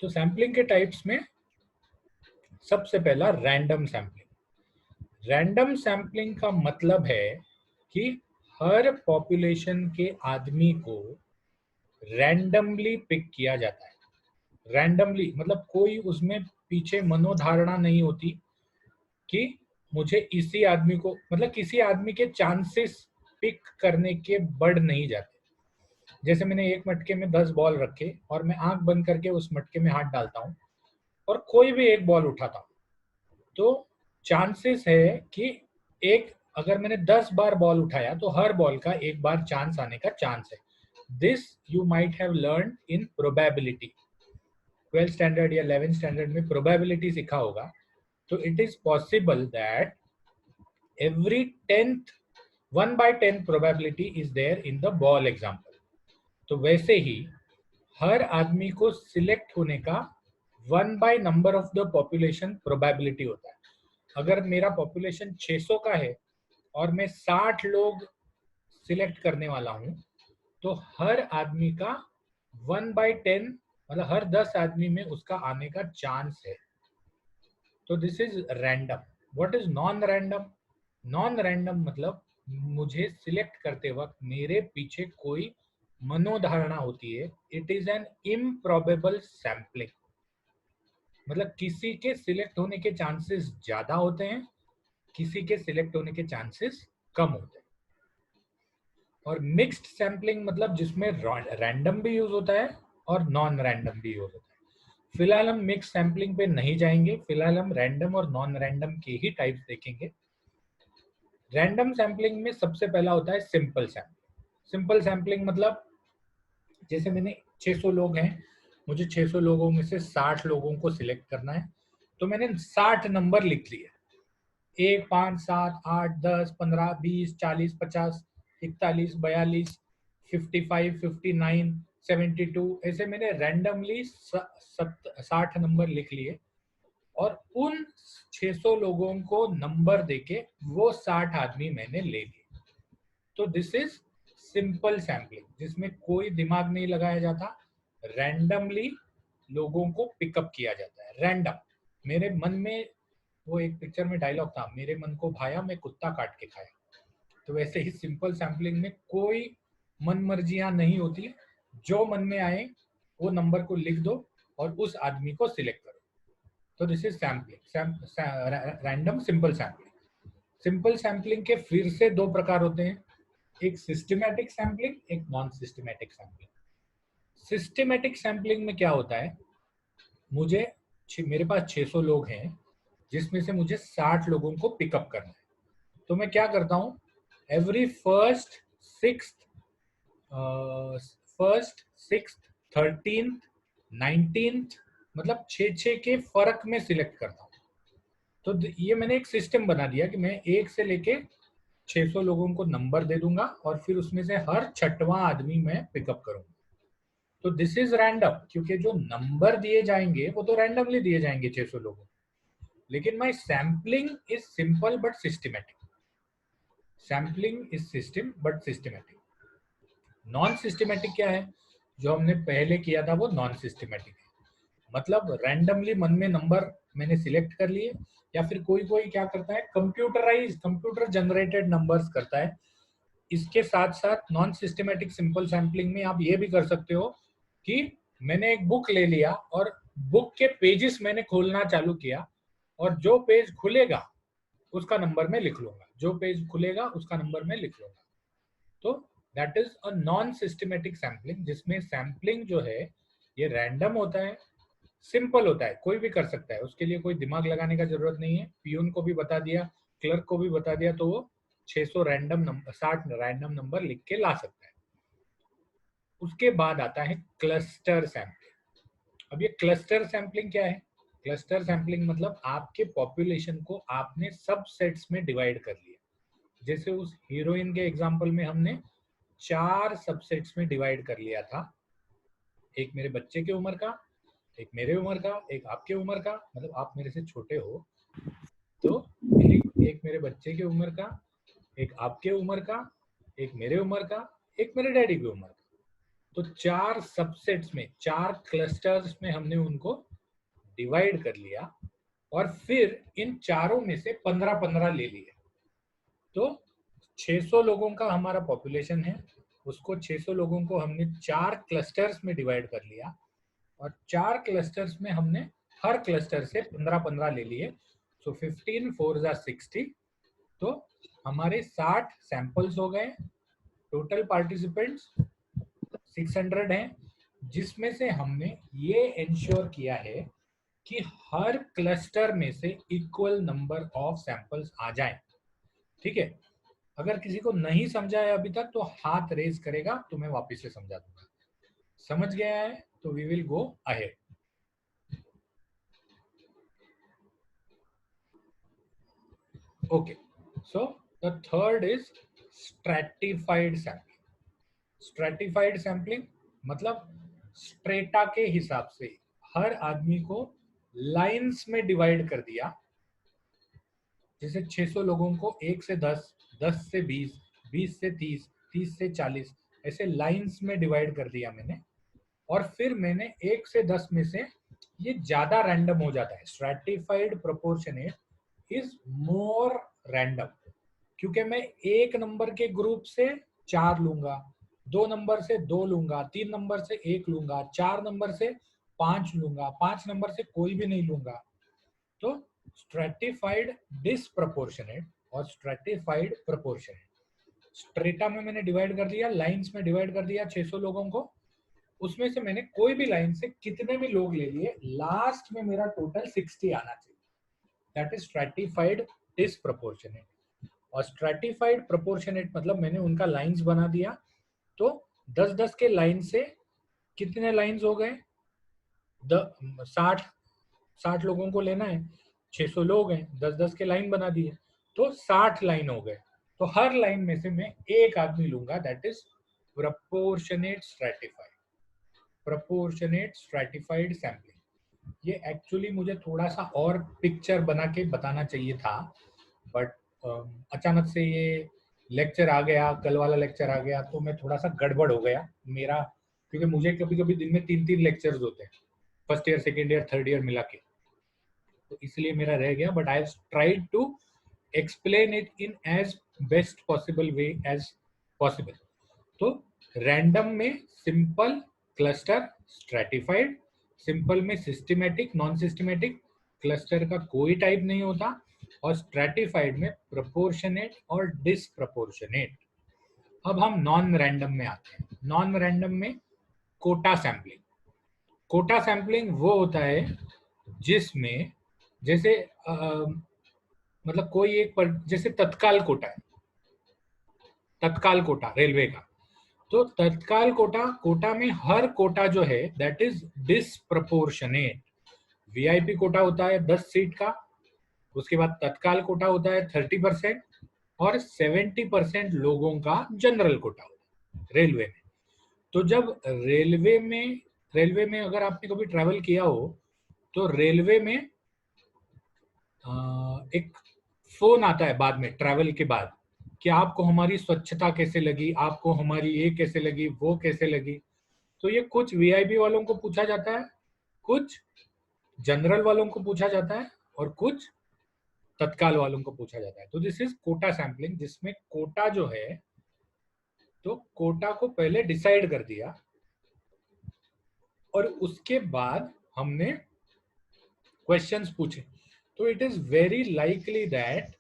तो सैम्पलिंग के टाइप्स में सबसे पहला रैंडम सैम्पलिंग। रैंडम सैम्पलिंग का मतलब है कि हर पॉपुलेशन के आदमी को रैंडमली पिक किया जाता है। रैंडमली मतलब कोई उसमें पीछे मनोधारणा नहीं होती कि मुझे इसी आदमी को, मतलब किसी आदमी के चांसेस पिक करने के बढ़ नहीं जाते। जैसे मैंने एक मटके में 10 बॉल रखे और मैं आंख बंद करके उस मटके में हाथ डालता हूँ और कोई भी एक बॉल उठाता हूँ, तो चांसेस है कि एक, अगर मैंने 10 बार बॉल उठाया तो हर बॉल का एक बार चांस आने का चांस है। This you might have learn in probability. 12th standard या 11th स्टैंडर्ड में प्रोबेबिलिटी सीखा होगा। तो it is possible that every 10th 1/10 probability is there in the ball example। तो वैसे ही हर आदमी को सिलेक्ट होने का 1 by number of the population probability होता है। अगर मेरा पॉपुलेशन 600 का है और मैं 60 लोग सिलेक्ट करने वाला हूं, तो हर आदमी का 1/10 मतलब हर 10 आदमी में उसका आने का चांस है। तो this is random. What is non random? Non random मतलब मुझे सिलेक्ट करते वक्त मेरे पीछे कोई मनोधारणा होती है। It is an improbable sampling. मतलब किसी के सिलेक्ट होने के चांसेस ज्यादा होते हैं, किसी के सिलेक्ट होने के चांसेस कम होते हैं। और मिक्स्ड सैम्पलिंग मतलब जिसमें रैंडम भी यूज होता है और नॉन रैंडम भी यूज होता है। फिलहाल हम मिक्स सैम्पलिंग पे नहीं जाएंगे, फिलहाल हम रैंडम और नॉन रैंडम के ही टाइप्स देखेंगे। रैंडम सैम्पलिंग में सबसे पहला होता है सिंपल सैम्पलिंग। सिंपल सैम्पलिंग मतलब जैसे मैंने 600 लोग हैं, मुझे 600 लोगों में से 60 लोगों को सिलेक्ट करना है, तो मैंने 60 नंबर लिख लिए। 1 5 7 8 10 15 20 40 50 41 42 55 59 72, ऐसे मैंने रैंडमली 60 नंबर लिख लिए और उन 600 लोगों को नंबर देके वो 60 आदमी मैंने ले लिए। तो दिस इज सिंपल सैम्पलिंग, जिसमें कोई दिमाग नहीं लगाया जाता, रैंडमली लोगों को पिकअप किया जाता है। रैंडम। मेरे मन में, वो एक पिक्चर में डायलॉग था, मेरे मन को भाया मैं कुत्ता काट के खाया। तो वैसे ही सिंपल सैम्पलिंग में कोई मन मर्जियां नहीं होती, जो मन में आए वो नंबर को लिख दो और उस आदमी को सिलेक्ट करो। तो this is sampling, random simple sampling. Simple sampling के फिर से दो प्रकार होते हैं, एक सिस्टमैटिक सैम्पलिंग, एक non systematic sampling. Systematic sampling में क्या होता है, मुझे मेरे पास 600 लोग हैं जिसमें से मुझे 60 लोगों को पिकअप करना है। तो मैं क्या करता हूँ, every first sixth 13th 19th मतलब 6 के फर्क में सिलेक्ट करता हूँ। तो ये मैंने एक सिस्टम बना दिया कि मैं 1 से लेके 600 लोगों को नंबर दे दूंगा और फिर उसमें से हर 6वां आदमी मैं पिकअप करूंगा। तो दिस इज रैंडम, क्योंकि जो नंबर दिए जाएंगे वो तो रैंडमली दिए जाएंगे 600 लोगों को। लेकिन my sampling is simple but systematic. Sampling is system but systematic. Non systematic क्या है, जो हमने पहले किया था वो नॉन सिस्टमैटिक है। मतलब रैंडमली मन में नंबर मैंने सिलेक्ट कर लिए, या फिर कोई कोई क्या करता है, कंप्यूटर जनरेटेड नंबर्स करता है। इसके साथ साथ नॉन सिस्टमैटिक सिंपल सैम्पलिंग में आप ये भी कर सकते हो कि मैंने एक बुक ले लिया और बुक के पेजेस मैंने खोलना चालू किया और जो पेज खुलेगा उसका नंबर मैं लिख लूंगा, जो पेज खुलेगा उसका नंबर मैं लिख लूंगा। तो that is a non systematic sampling, जिसमें सैम्पलिंग जो है ये रैंडम होता है, सिंपल होता है, कोई भी कर सकता है, उसके लिए कोई दिमाग लगाने का जरूरत नहीं है। पियून को भी बता दिया, क्लर्क को भी बता दिया, तो वो 600 रैंडम नंबर 60 रैंडम नंबर लिख के ला सकता है। उसके बाद आता है क्लस्टर सैम्पलिंग। अब ये क्लस्टर सैम्पलिंग क्या है? क्लस्टर सैम्पलिंग मतलब आपके पॉपुलेशन को आपने सब सेट्स में डिवाइड कर लिया। जैसे उस हीरोइन के एग्जांपल में हमने 4 सबसेट्स में डिवाइड कर लिया था, एक मेरे बच्चे की उम्र का, एक मेरे उम्र का, एक आपके उम्र का, मतलब आप मेरे से छोटे हो, तो एक मेरे बच्चे की उम्र का, एक आपके उम्र का, एक मेरे उम्र का, एक मेरे डैडी की उम्र का। तो 4 सबसेट्स में, 4 क्लस्टर्स में हमने उनको डिवाइड कर लिया और फिर इन चारों में से 15-15 ले लिए। तो 600 लोगों का हमारा पॉपुलेशन है, उसको 600 लोगों को हमने 4 क्लस्टर्स में डिवाइड कर लिया और 4 क्लस्टर्स में हमने हर क्लस्टर से 15-15 ले लिए। सो 15 4 जा 60। तो हमारे 60 सैंपल्स हो गए। टोटल पार्टिसिपेंट्स 600 हैं, जिसमें से हमने ये इंश्योर किया है कि हर क्लस्टर में से इक्वल नंबर ऑफ सैंपल्स आ जाएं। ठीक है, अगर किसी को नहीं समझा है अभी तक तो हाथ रेज करेगा, तो मैं वापस से समझा दूंगा। समझ गया है तो we will go ahead. Okay, so the third is stratified sampling. Stratified sampling मतलब स्ट्रेटा के हिसाब से हर आदमी को लाइंस में डिवाइड कर दिया। जैसे 600 लोगों को 1 से 10, 10 से 20, 20 से 30, 30 से 40 ऐसे लाइंस में डिवाइड कर दिया मैंने। और फिर मैंने 1 से 10 में से ये ज्यादा रैंडम हो जाता है। Stratified proportionate is more random, क्योंकि मैं एक नंबर के ग्रुप से 4 लूंगा, 2 नंबर से 2 लूंगा, 3 नंबर से 1 लूंगा, 4 नंबर से 5 लूंगा, 5 नंबर से कोई भी नहीं लूंगा। तो स्ट्रैटिफाइड डिसप्रपोर्शनेट और स्ट्रैटिफाइड प्रोपोर्शनेट। स्ट्रेटा में मैंने डिवाइड कर दिया, लाइंस में डिवाइड कर दिया 600 लोगों को, उसमें से मैंने कोई भी लाइन से कितने भी लोग ले लिए, लास्ट में मेरा टोटल 60 आना चाहिए। That is stratified disproportionate. और स्ट्रैटिफाइड प्रोपोर्शनेट मतलब मैंने उनका लाइंस बना दिया। तो 10-10 के लाइन से कितने लाइंस हो गए, 60 लोगों को लेना है, 600 लोग हैं, 10-10 के लाइन बना दिए, तो 60 लाइन हो गए। तो हर लाइन में से मैं एक आदमी लूंगा, that is proportionate stratified. Proportionate stratified sampling. ये एक्चुअली मुझे थोड़ा सा और पिक्चर बना के बताना चाहिए था, बट अचानक से ये लेक्चर आ गया, कल वाला लेक्चर आ गया, तो मैं थोड़ा सा गड़बड़ हो गया मेरा, क्योंकि मुझे कभी कभी दिन में 3-3 लेक्चर्स होते हैं, first year, second year, third year मिला के, तो इसलिए मेरा रह गया। But I have tried to explain it in as best possible way as possible. तो रैंडम में सिंपल, क्लस्टर, स्ट्रैटिफाइड। सिंपल में सिस्टमैटिक, नॉन सिस्टमैटिक, क्लस्टर का कोई टाइप नहीं होता। और स्ट्रैटिफाइड में प्रोपोर्शनेट और डिसप्रोपोर्शनेट। अब हम नॉन रैंडम में आते हैं। नॉन रैंडम में कोटा सैम्पलिंग। कोटा सैम्पलिंग वो होता है जिसमें जैसे मतलब कोई एक जैसे तत्काल कोटा है, तत्काल कोटा रेलवे का, तो तत्काल कोटा, कोटा में हर कोटा जो है that is disproportionate. VIP quota होता है 10 सीट का, उसके बाद तत्काल कोटा होता है 30% और 70% लोगों का जनरल कोटा होता है रेलवे में। तो जब रेलवे में अगर आपने कभी ट्रैवल किया हो तो रेलवे में एक फोन आता है बाद में, ट्रैवल के बाद, कि आपको हमारी स्वच्छता कैसे लगी, आपको हमारी ये कैसे लगी, वो कैसे लगी। तो ये कुछ वीआईपी वालों को पूछा जाता है, कुछ जनरल वालों को पूछा जाता है और कुछ तत्काल वालों को पूछा जाता है। तो दिस इज कोटा सैम्पलिंग, जिसमें कोटा जो है, तो कोटा को पहले डिसाइड कर दिया और उसके बाद हमने क्वेश्चंस पूछे। तो it is very likely that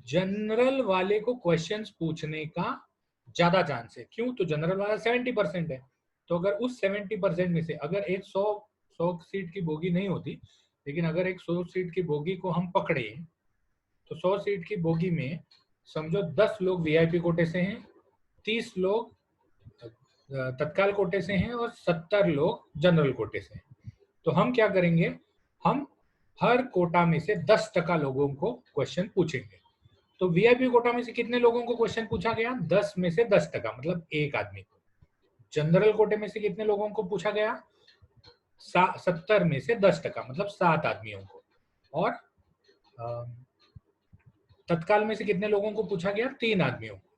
general वाले को क्वेश्चंस पूछने का ज्यादा चांस है। क्यों? तो जनरल वाला 70% है, तो अगर उस 70% में से अगर एक 100 सीट की बोगी नहीं होती, लेकिन अगर एक 100 सीट की बोगी को हम पकड़े, तो 100 सीट की बोगी में समझो 10 लोग वीआईपी कोटे से हैं, 30 लोग तत्काल कोटे से हैं और 70 लोग जनरल कोटे से हैं। तो हम क्या करेंगे, हम हर कोटा में से 10% लोगों को क्वेश्चन पूछेंगे। तो वीआईपी कोटा में से कितने लोगों को क्वेश्चन पूछा गया? 10 में से 10%, मतलब एक आदमी को। जनरल कोटे में से कितने लोगों को पूछा गया? 70 में से 10%, मतलब 7 आदमियों को। और तत्काल में से कितने लोगों को पूछा गया? 3 आदमियों को।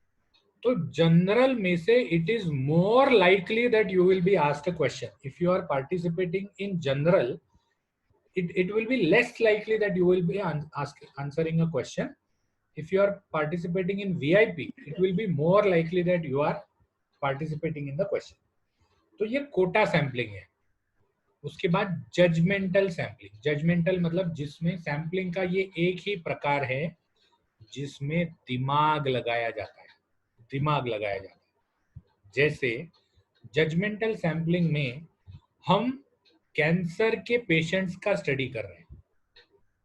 तो जनरल में से it is more likely that you will be asked a question if you are participating in general. It will be less likely that you will be answering a question. If you are participating in VIP, it will be more likely that you are participating in the question. तो ये Kota sampling है. उसके बाद judgemental sampling. Judgemental मतलब जिसमें sampling का ये एक ही प्रकार है जिसमें दिमाग लगाया जाता है. दिमाग लगाया जाता है. जैसे जजमेंटल सैम्पलिंग में हम कैंसर के पेशेंट्स का स्टडी कर रहे हैं.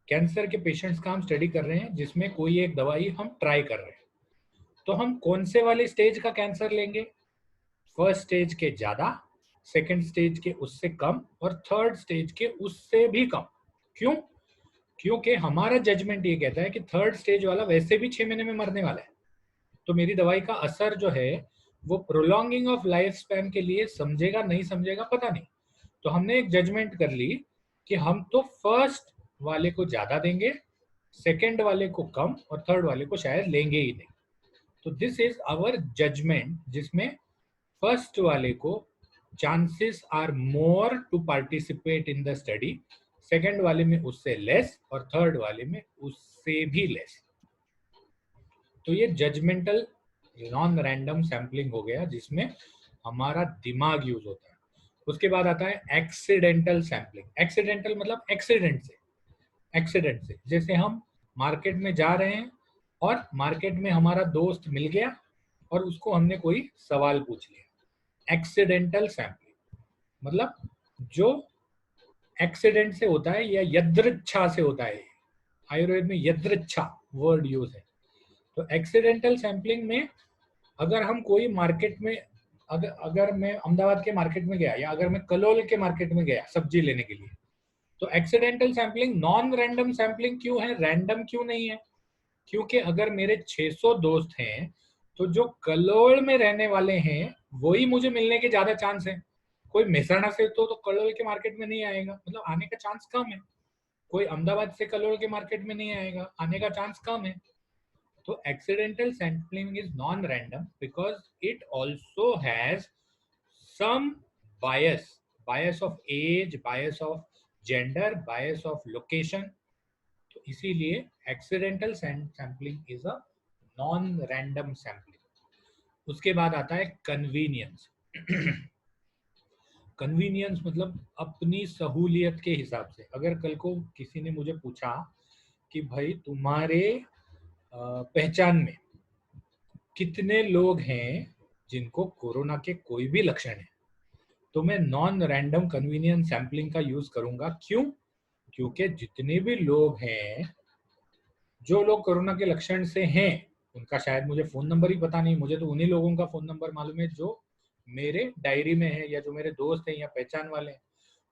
कैंसर के पेशेंट्स का हम स्टडी कर रहे हैं जिसमें कोई एक दवाई हम ट्राई कर रहे हैं. तो हम कौन से वाले स्टेज का कैंसर लेंगे? फर्स्ट स्टेज के ज्यादा, सेकंड स्टेज के उससे कम और थर्ड स्टेज के उससे भी कम. क्यों? क्योंकि हमारा जजमेंट ये कहता है कि थर्ड स्टेज वाला वैसे भी 6 महीने में मरने वाला है. तो मेरी दवाई का असर जो है वो प्रोलॉन्गिंग ऑफ लाइफ स्पैन के लिए समझेगा नहीं समझेगा पता नहीं. तो हमने एक जजमेंट कर ली कि हम तो फर्स्ट वाले को ज्यादा देंगे, सेकंड वाले को कम और थर्ड वाले को शायद लेंगे ही नहीं. तो दिस इज आवर जजमेंट जिसमें फर्स्ट वाले को chances are more to participate in the study, second वाले में उससे लेस और थर्ड वाले में उससे भी लेस. तो ये जजमेंटल नॉन रैंडम सैम्पलिंग हो गया जिसमें हमारा दिमाग यूज होता है. उसके बाद आता है एक्सीडेंटल सैम्पलिंग. एक्सीडेंटल मतलब एक्सीडेंट से. एक्सीडेंट से जैसे हम मार्केट में जा रहे हैं और मार्केट में हमारा दोस्त मिल गया और उसको हमने कोई सवाल पूछ लिया. एक्सीडेंटल सैम्पलिंग मतलब जो एक्सीडेंट से होता है या यदृच्छा से होता है. आयुर्वेद में यदृच्छा वर्ड यूज है. तो एक्सीडेंटल सैम्पलिंग में अगर हम कोई मार्केट में अगर मैं अहमदाबाद के मार्केट में गया या अगर मैं कलोल के मार्केट में गया सब्जी लेने के लिए, तो accidental sampling non random sampling क्यों है, रैंडम क्यों नहीं है? क्योंकि अगर मेरे 600 दोस्त हैं तो जो कलोल में रहने वाले हैं वही मुझे मिलने के ज्यादा चांस है. कोई मेहसाणा से तो कलोल के मार्केट में नहीं आएगा, मतलब आने का चांस कम है. कोई अहमदाबाद से कलोल के मार्केट में नहीं आएगा, आने का चांस कम है. तो accidental sampling is non-random because it also has some bias, bias of age, bias of gender, bias of location. तो इसीलिए accidental sampling is a non-random sampling. उसके बाद आता है convenience. कन्वीनियंस मतलब अपनी सहूलियत के हिसाब से. अगर कल को किसी ने मुझे पूछा कि भाई तुम्हारे पहचान में कितने लोग हैं जिनको कोरोना के कोई भी लक्षण है, तो मैं नॉन रैंडम कन्वीनियंस सैम्पलिंग का यूज करूंगा. क्यों? क्योंकि जितने भी लोग हैं, जो लोग कोरोना के लक्षण से हैं, उनका शायद मुझे फोन नंबर ही पता नहीं. मुझे तो उन्हीं लोगों का फोन नंबर मालूम है जो मेरे डायरी में है या जो मेरे दोस्त हैं या पहचान वाले हैं.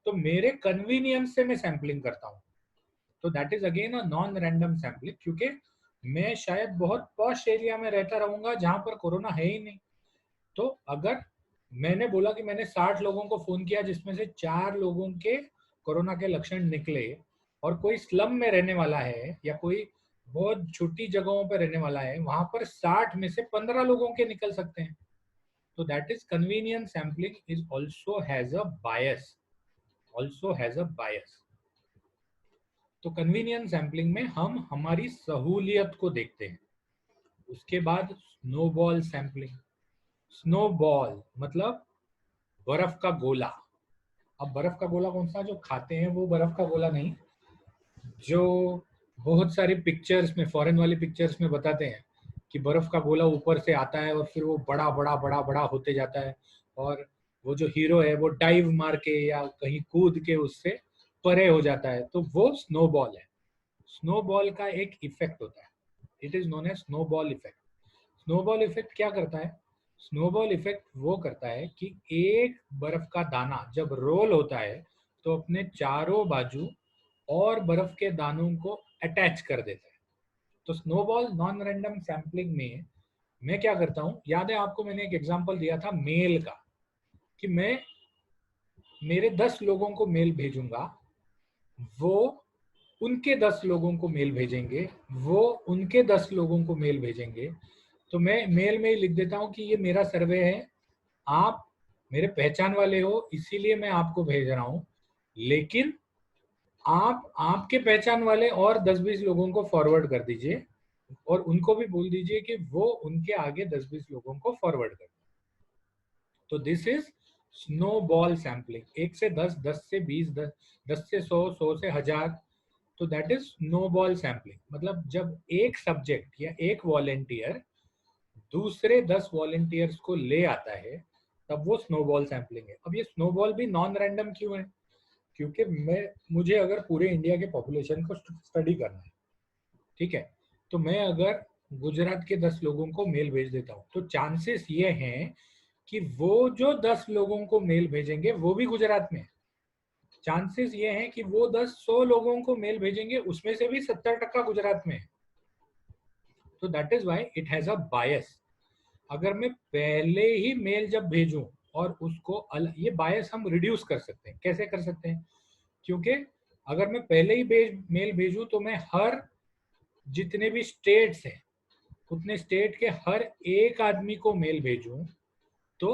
तो मेरे कन्वीनियंस से मैं सैम्पलिंग करता हूँ. तो that is again a non random sampling क्योंकि मैं शायद बहुत पॉश एरिया में रहता रहूंगा जहां पर कोरोना है ही नहीं. तो अगर मैंने बोला कि मैंने 60 लोगों को फोन किया जिसमें से 4 लोगों के कोरोना के लक्षण निकले और कोई स्लम में रहने वाला है या कोई बहुत छोटी जगहों पर रहने वाला है, वहां पर 60 में से 15 लोगों के निकल सकते हैं. तो that is convenience sampling is also has a bias, also has a bias. तो कन्वीनियंस सैम्पलिंग में हम हमारी सहूलियत को देखते हैं. उसके बाद स्नोबॉल सैम्पलिंग. स्नोबॉल मतलब बर्फ का गोला. अब बर्फ का गोला कौन सा जो खाते हैं वो बर्फ का गोला नहीं, जो बहुत सारी पिक्चर्स में, फॉरेन वाली पिक्चर्स में बताते हैं कि बर्फ का गोला ऊपर से आता है और फिर वो बड़ा बड़ा बड़ा बड़ा होते जाता है और वो जो हीरो है वो डाइव मार के या कहीं कूद के उससे परे हो जाता है. तो वो स्नोबॉल है. स्नोबॉल का एक इफेक्ट होता है. It is known as snowball effect. Snowball effect क्या करता है? स्नोबॉल इफेक्ट वो करता है कि एक बर्फ का दाना जब रोल होता है तो अपने चारों बाजू और बर्फ के दानों को अटैच कर देता है. तो स्नोबॉल नॉन रैंडम सैम्पलिंग में मैं क्या करता हूं, याद है आपको मैंने एक एग्जांपल दिया था मेल का कि मैं मेरे 10 लोगों को मेल भेजूंगा, वो उनके 10 लोगों को मेल भेजेंगे, वो उनके 10 लोगों को मेल भेजेंगे. तो मैं मेल में ही लिख देता हूँ कि ये मेरा सर्वे है, आप मेरे पहचान वाले हो इसीलिए मैं आपको भेज रहा हूँ, लेकिन आप आपके पहचान वाले और 10-20 लोगों को फॉरवर्ड कर दीजिए और उनको भी बोल दीजिए कि वो उनके आगे 10-20 लोगों को फॉरवर्ड कर। तो this is snow ball sampling, 1 से 10, 10 से 20, 10 से 100, 100 से 1000। तो that is snow ball sampling. मतलब जब एक सब्जेक्ट या एक वॉलेंटियर दूसरे 10 वॉलेंटियर्स को ले आता है तब वो स्नोबॉल सैम्पलिंग है। अब ये स्नोबॉल भी नॉन रैंडम क्यों है? क्योंकि मुझे अगर पूरे इंडिया के पॉपुलेशन को स्टडी करना है, ठीक है, तो मैं अगर गुजरात के 10 लोगों को मेल भेज देता हूँ तो चांसेस ये हैं कि वो जो 10 लोगों को मेल भेजेंगे वो भी गुजरात में। चांसेस ये हैं कि वो 100 लोगों को मेल भेजेंगे उसमें से भी 70% गुजरात में है। तो that is why it has a bias. अगर मैं पहले ही मेल जब भेजूं और उसको ये बायस हम रिड्यूस कर सकते हैं। कैसे कर सकते हैं? क्योंकि अगर मैं पहले ही मेल भेजूं तो मैं हर जितने भी स्टेट्स हैं उतने स्टेट के हर एक आदमी को मेल भेजूं तो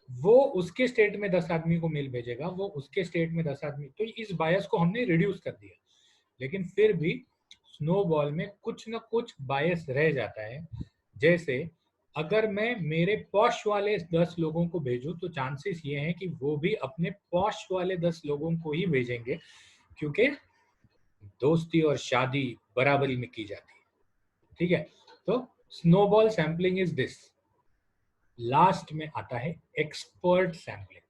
वो उसके स्टेट में 10 आदमी को मेल भेजेगा, वो उसके स्टेट में 10 आदमी। तो इस बायस को हमने रिड्यूस कर दिया, लेकिन फिर भी स्नोबॉल में कुछ ना कुछ बायस रह जाता है। जैसे अगर मैं मेरे पॉश वाले 10 लोगों को भेजूं तो चांसेस ये हैं कि वो भी अपने पॉश वाले 10 लोगों को ही भेजेंगे, क्योंकि दोस्ती और शादी बराबरी में की जाती है। ठीक है, तो snowball sampling is this. Last में आता है एक्सपर्ट सैम्पलिंग।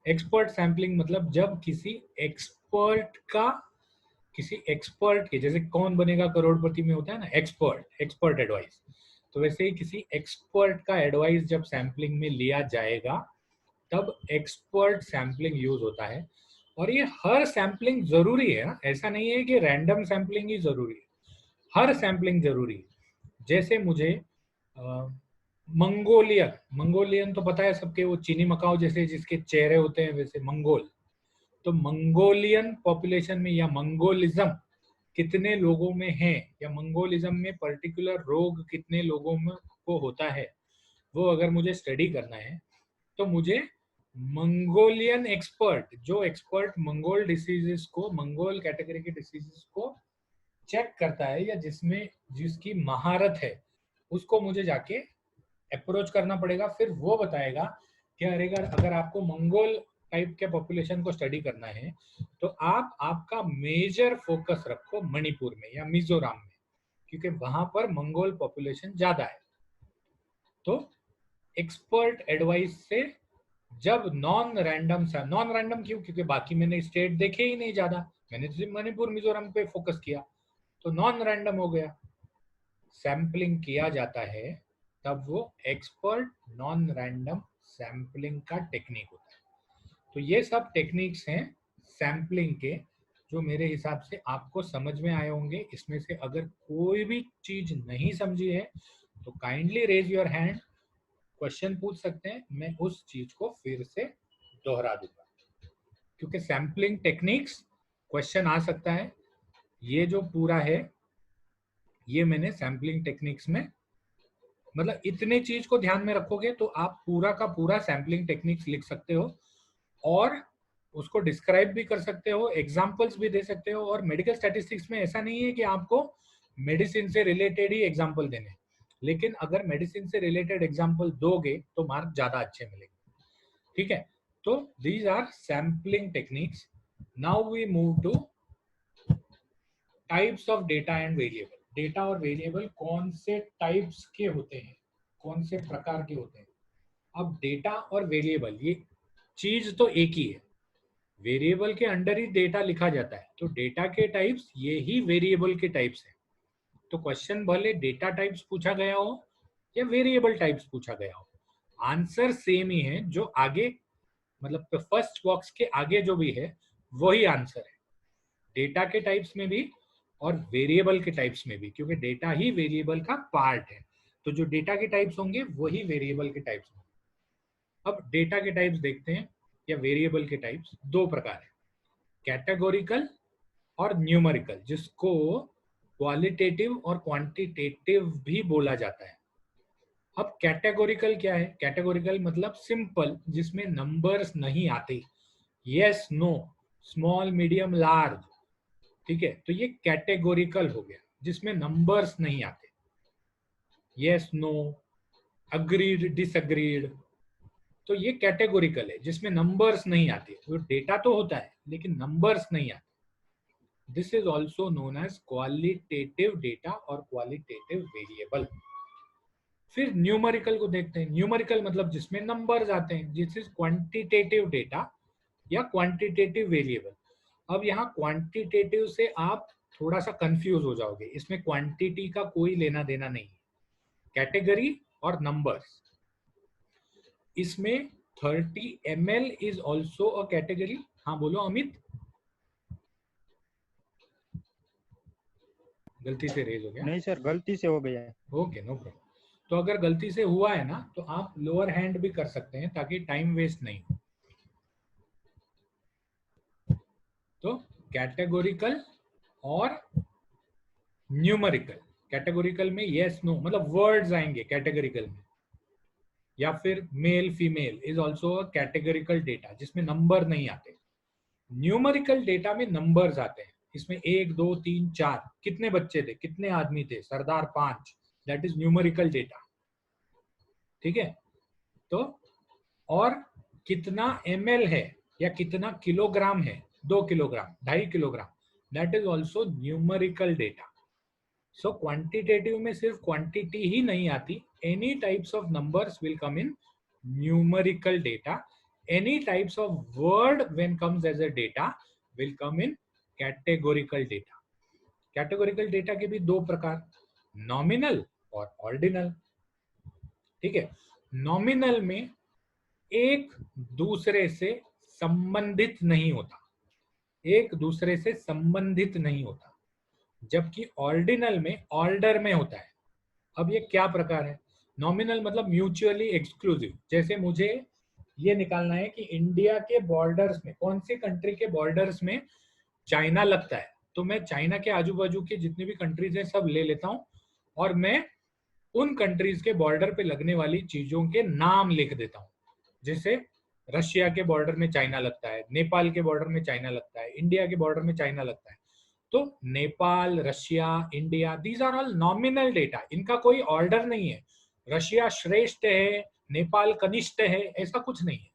एक्सपर्ट सैम्पलिंग मतलब जब किसी एक्सपर्ट के, जैसे कौन बनेगा करोड़पति में होता है ना एक्सपर्ट एडवाइस, तो वैसे ही किसी एक्सपर्ट का एडवाइस जब सैम्पलिंग में लिया जाएगा तब एक्सपर्ट सैम्पलिंग यूज होता है। और ये हर सैम्पलिंग जरूरी है ना, ऐसा नहीं है कि रैंडम सैम्पलिंग ही जरूरी है, हर सैम्पलिंग जरूरी है। जैसे मुझे मंगोलियन तो पता है सबके, वो चीनी मकाओ जैसे जिसके चेहरे होते हैं वैसे मंगोल। तो मंगोलियन पॉपुलेशन में या मंगोलिज्म कितने लोगों में है, या मंगोलिज्म में पर्टिकुलर रोग कितने लोगों में को होता है, वो अगर मुझे स्टडी करना है तो मुझे मंगोलियन एक्सपर्ट, जो एक्सपर्ट मंगोल डिसीजेस को, मंगोल कैटेगरी के डिसीजेस को चेक करता है या जिसकी महारत है, उसको मुझे जाके अप्रोच करना पड़ेगा। फिर वो बताएगा कि अगर आपको मंगोल टाइप के पॉपुलेशन को स्टडी करना है तो आप आपका मेजर फोकस रखो मणिपुर में या मिजोरम में, क्योंकि वहां पर मंगोल पॉपुलेशन ज्यादा है। तो एक्सपर्ट एडवाइस से जब नॉन रैंडम क्यों? क्योंकि बाकी मैंने स्टेट देखे ही नहीं ज्यादा, मैंने सिर्फ मणिपुर मिजोरम पे फोकस किया, तो नॉन रैंडम हो गया। सैम्पलिंग किया जाता है तब वो एक्सपर्ट नॉन रैंडम सैम्पलिंग का टेक्निक होता है। तो ये सब टेक्निक्स हैं सैम्पलिंग के, जो मेरे हिसाब से आपको समझ में आए होंगे। इसमें से अगर कोई भी चीज नहीं समझी है तो kindly raise your hand, question पूछ सकते हैं, मैं उस चीज को फिर से दोहरा दूंगा। क्योंकि सैम्पलिंग टेक्निक्स क्वेश्चन आ सकता है। ये जो पूरा है ये मैंने सैम्पलिंग टेक्निक्स में, मतलब इतने चीज को ध्यान में रखोगे तो आप पूरा का पूरा सैम्पलिंग टेक्निक्स लिख सकते हो और उसको डिस्क्राइब भी कर सकते हो, एग्जाम्पल्स भी दे सकते हो। और मेडिकल स्टैटिस्टिक्स में ऐसा नहीं है कि आपको मेडिसिन से रिलेटेड ही एग्जाम्पल देने, लेकिन अगर मेडिसिन से रिलेटेड एग्जाम्पल दोगे तो मार्क ज्यादा अच्छे मिलेंगे। ठीक है, तो these are sampling techniques. Now we move to types of data and variable. Data और वेरिएबल कौन से टाइप्स के होते हैं, कौन से प्रकार के होते हैं? अब डेटा और वेरिएबल ये चीज तो एक ही है, वेरिएबल के अंडर ही डेटा लिखा जाता है। तो डेटा के टाइप्स ये ही वेरिएबल के टाइप्स है। तो क्वेश्चन भले डेटा टाइप्स पूछा गया हो या वेरिएबल टाइप्स पूछा गया हो, आंसर सेम ही है। जो आगे, मतलब फर्स्ट बॉक्स के आगे जो भी है वही आंसर है, डेटा के टाइप्स में भी और वेरिएबल के टाइप्स में भी, क्योंकि डेटा ही वेरिएबल का पार्ट है। तो जो डेटा के टाइप्स होंगे वही वेरिएबल के टाइप्स होंगे। अब डेटा के टाइप्स देखते हैं, या वेरिएबल के टाइप्स दो प्रकार है, कैटेगोरिकल और न्यूमेरिकल, जिसको क्वालिटेटिव और क्वांटिटेटिव भी बोला जाता है। अब कैटेगोरिकल क्या है? कैटेगोरिकल मतलब सिंपल, जिसमें नंबर्स नहीं आते, yes no, small medium large, ठीक है, तो ये कैटेगोरिकल हो गया जिसमें नंबर्स नहीं आते, यस नो, अग्रीड डिसअग्रीड, तो ये कैटेगोरिकल है जिसमें नंबर्स नहीं आते, तो डेटा तो होता है लेकिन नंबर्स नहीं आते। This is also known as qualitative data और क्वालिटेटिव वेरिएबल। फिर न्यूमेरिकल को देखते हैं। न्यूमेरिकल मतलब जिसमें नंबर्स आते हैं, दिस इज क्वांटिटेटिव डेटा या क्वांटिटेटिव वेरिएबल। अब यहाँ क्वांटिटेटिव से आप थोड़ा सा कंफ्यूज हो जाओगे, इसमें क्वांटिटी का कोई लेना देना नहीं है, कैटेगरी और नंबर्स। इसमें 30 ml is also a category. हाँ बोलो अमित। गलती से रेज हो गया? नहीं सर, गलती से हो गया है। Okay, no problem. तो अगर गलती से हुआ है ना, तो आप लोअर हैंड भी कर सकते हैं ताकि टाइम वेस्ट नहीं हो। तो कैटेगोरिकल और न्यूमेरिकल। कैटेगोरिकल में यस नो मतलब वर्ड्स आएंगे कैटेगरिकल में, या फिर male female is also a categorical data जिसमें नंबर नहीं आते। न्यूमेरिकल डेटा में नंबर्स आते हैं, इसमें 1 2 3 4, कितने बच्चे थे, कितने आदमी थे, सरदार 5, दैट इज न्यूमेरिकल डेटा, ठीक है। तो और कितना ml है या कितना किलोग्राम है, 2 kilogram, 2.5 kilogram, that is also numerical data. So quantitative में सिर्फ क्वांटिटी ही नहीं आती, any types of numbers will come in numerical data, any types of word when comes as a data will come in categorical data. Categorical data के भी दो प्रकार, nominal और ऑर्डिनल, ठीक है। नॉमिनल में एक दूसरे से संबंधित नहीं होता, एक दूसरे से संबंधित नहीं होता, जबकि ऑर्डिनल में ऑर्डर में होता है। अब ये क्या प्रकार है? नॉमिनल मतलब म्यूचुअली एक्सक्लूसिव। जैसे मुझे ये निकालना है कि इंडिया के बॉर्डर्स में, कौन सी कंट्री के बॉर्डर्स में चाइना लगता है, तो मैं चाइना के आजू बाजू के जितने भी कंट्रीज हैं सब ले लेता हूं, और मैं उन कंट्रीज के बॉर्डर पे लगने वाली चीजों के नाम लिख देता हूं। जैसे रशिया के बॉर्डर में चाइना लगता है, नेपाल के बॉर्डर में चाइना लगता है, इंडिया के बॉर्डर में चाइना लगता है। तो Nepal, Russia, India, these are all nominal data, इनका कोई ऑर्डर नहीं है, रशिया श्रेष्ठ है, नेपाल कनिष्ठ है, ऐसा कुछ नहीं है।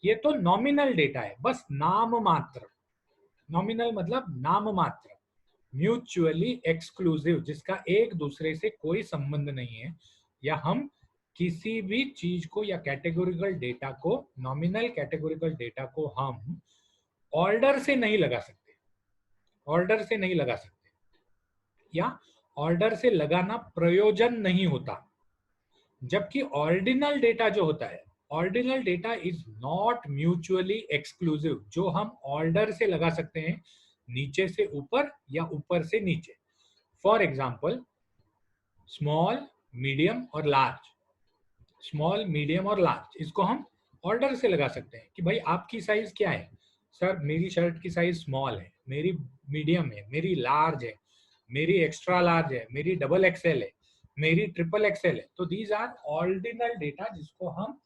ये तो नॉमिनल डेटा है, बस नाम मात्र। नॉमिनल मतलब नाम मात्र, म्यूचुअली एक्सक्लूसिव, जिसका एक दूसरे से कोई संबंध नहीं है, या हम किसी भी चीज को या कैटेगोरिकल डेटा को, नॉमिनल कैटेगोरिकल डेटा को हम ऑर्डर से नहीं लगा सकते, ऑर्डर से नहीं लगा सकते, या ऑर्डर से लगाना प्रयोजन नहीं होता। जबकि ऑर्डिनल डेटा जो होता है, ordinal data is not mutually exclusive, जो हम ऑर्डर से लगा सकते हैं, नीचे से ऊपर या ऊपर से नीचे। फॉर एग्जाम्पल स्मॉल, मीडियम और लार्ज, स्मॉल मीडियम और लार्ज, इसको हम ऑर्डर से लगा सकते हैं कि भाई आपकी साइज क्या है। सर मेरी शर्ट की साइज स्मॉल है, मेरी मीडियम है, मेरी लार्ज है, मेरी एक्स्ट्रा लार्ज है, मेरी डबल एक्सएल है, मेरी ट्रिपल एक्सएल है। तो दीज आर ऑर्डिनल डेटा जिसको हम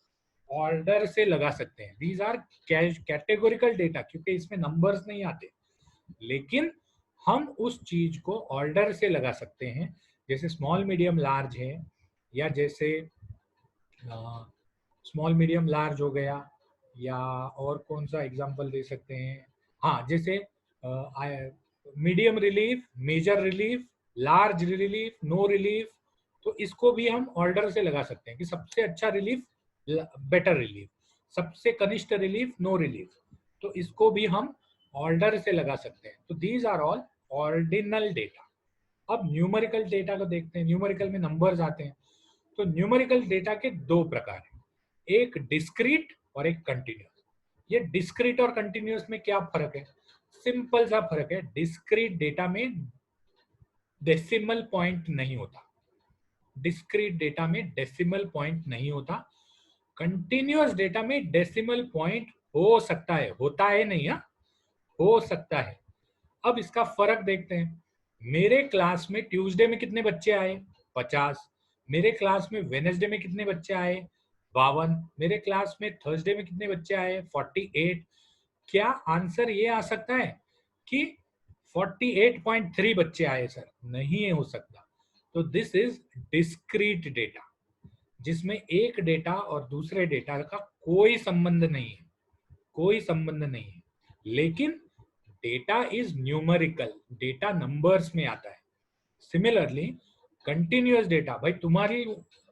ऑर्डर से लगा सकते हैं। दीज आर कैटेगोरिकल डेटा, क्योंकि इसमें नंबर्स नहीं आते, लेकिन हम उस चीज को ऑर्डर से लगा सकते हैं, जैसे स्मॉल मीडियम लार्ज है, या जैसे स्मॉल मीडियम लार्ज हो गया, या और कौन सा एग्जांपल दे सकते हैं, हाँ जैसे medium relief, major relief, large relief, no relief. तो इसको भी हम ऑर्डर से लगा सकते हैं कि सबसे अच्छा रिलीफ, बेटर रिलीफ, सबसे कनिष्ठ रिलीफ, नो रिलीफ। तो इसको भी हम ऑर्डर से लगा सकते हैं। तो these are all ordinal data. अब न्यूमेरिकल डेटा को देखते हैं। न्यूमेरिकल में नंबर्स आते हैं। तो न्यूमेरिकल डेटा के दो प्रकार हैं, एक डिस्क्रीट और एक कंटिन्यूस। ये डिस्क्रीट और कंटिन्यूस में क्या फर्क है? सिंपल सा फर्क है, डिस्क्रीट डेटा में डेसिमल पॉइंट नहीं होता, डिस्क्रीट डेटा में डेसिमल पॉइंट नहीं होता, कंटिन्यूअस डेटा में डेसिमल पॉइंट हो सकता है, होता है नहीं, हा? हो सकता है। अब इसका फर्क देखते हैं। मेरे क्लास में ट्यूसडे में कितने बच्चे आए? 50। मेरे क्लास में वेनेसडे में कितने बच्चे आए? 52। मेरे क्लास में थर्सडे में कितने बच्चे आए? 48। क्या आंसर ये आ सकता है कि 48.3 बच्चे आए सर? नहीं हो सकता। तो दिस इज डिस्क्रीट डेटा, जिसमें एक डेटा और दूसरे डेटा का कोई संबंध नहीं है, कोई संबंध नहीं है। लेकिन data is numerical, data numbers में आता है। सिमिलरली कंटिन्यूअस डेटा, भाई तुम्हारी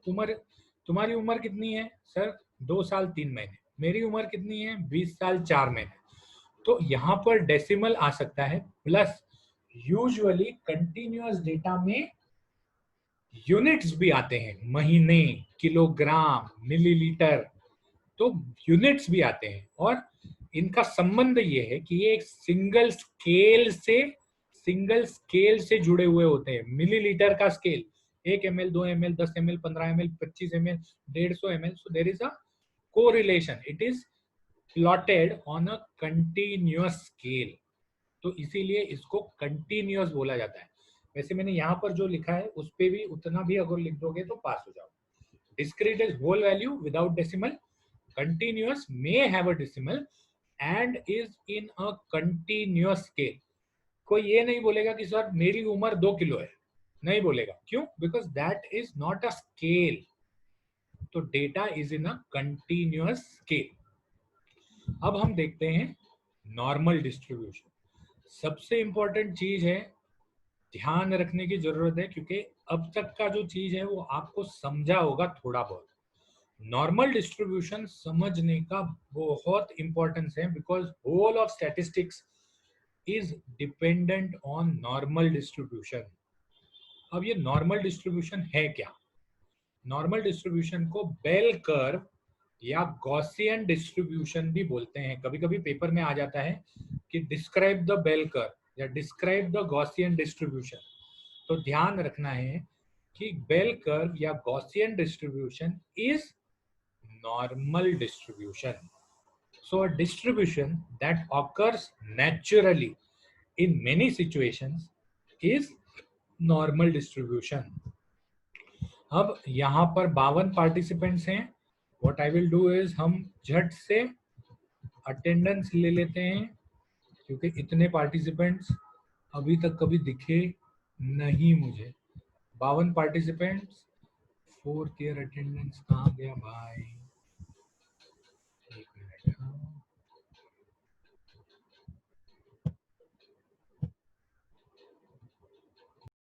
उम्र तुम्हारी उम्र कितनी है सर? 2 साल 3 महीने। मेरी उम्र कितनी है? 20 साल 4 महीने। तो यहाँ पर डेसिमल आ सकता है, प्लस यूजुअली कंटिन्यूअस डेटा में यूनिट्स भी आते हैं, महीने, किलोग्राम, मिलीलीटर, तो यूनिट्स भी आते हैं। और इनका संबंध ये है कि ये एक सिंगल स्केल से जुड़े हुए होते हैं। मिलीलीटर का scale 1 ml, 2 ml, 10 ml, 15 ml, 25 ml, 150 ml, so there is a correlation, it is plotted on a continuous scale, तो इसीलिए इसको कंटिन्यूअस बोला जाता है। वैसे मैंने यहाँ पर जो लिखा है उस पे भी उतना भी अगर लिख दोगे तो पास हो जाओ। Discrete is whole value without decimal, continuous may have a decimal and is in a continuous scale। कोई ये नहीं बोलेगा कि सर मेरी उम्र 2 किलो है, नहीं बोलेगा। क्यों? Because that is not a scale. तो data is in a continuous scale. अब हम देखते हैं नॉर्मल डिस्ट्रीब्यूशन। सबसे इंपॉर्टेंट चीज है, ध्यान रखने की जरूरत है, क्योंकि अब तक का जो चीज है वो आपको समझा होगा थोड़ा बहुत। नॉर्मल डिस्ट्रीब्यूशन समझने का बहुत इंपॉर्टेंस है, because whole of statistics is dependent on normal distribution. अब ये नॉर्मल डिस्ट्रीब्यूशन है क्या? नॉर्मल डिस्ट्रीब्यूशन को बेल कर्व या गॉसियन डिस्ट्रीब्यूशन भी बोलते हैं। कभी कभी पेपर में आ जाता है कि डिस्क्राइब द बेल कर्व या डिस्क्राइब द गॉसियन डिस्ट्रीब्यूशन। तो ध्यान रखना है कि बेल कर्व या Gaussian distribution is normal distribution. So a distribution that occurs naturally in many situations is normal distribution. अब यहाँ पर 52 पार्टिसिपेंट्स हैं। What I will do is हम झट से अटेंडेंस ले लेते हैं, क्योंकि इतने पार्टिसिपेंट्स अभी तक कभी दिखे नहीं मुझे। 52 पार्टिसिपेंट्स, 4th ईयर अटेंडेंस कहाँ गया भाई?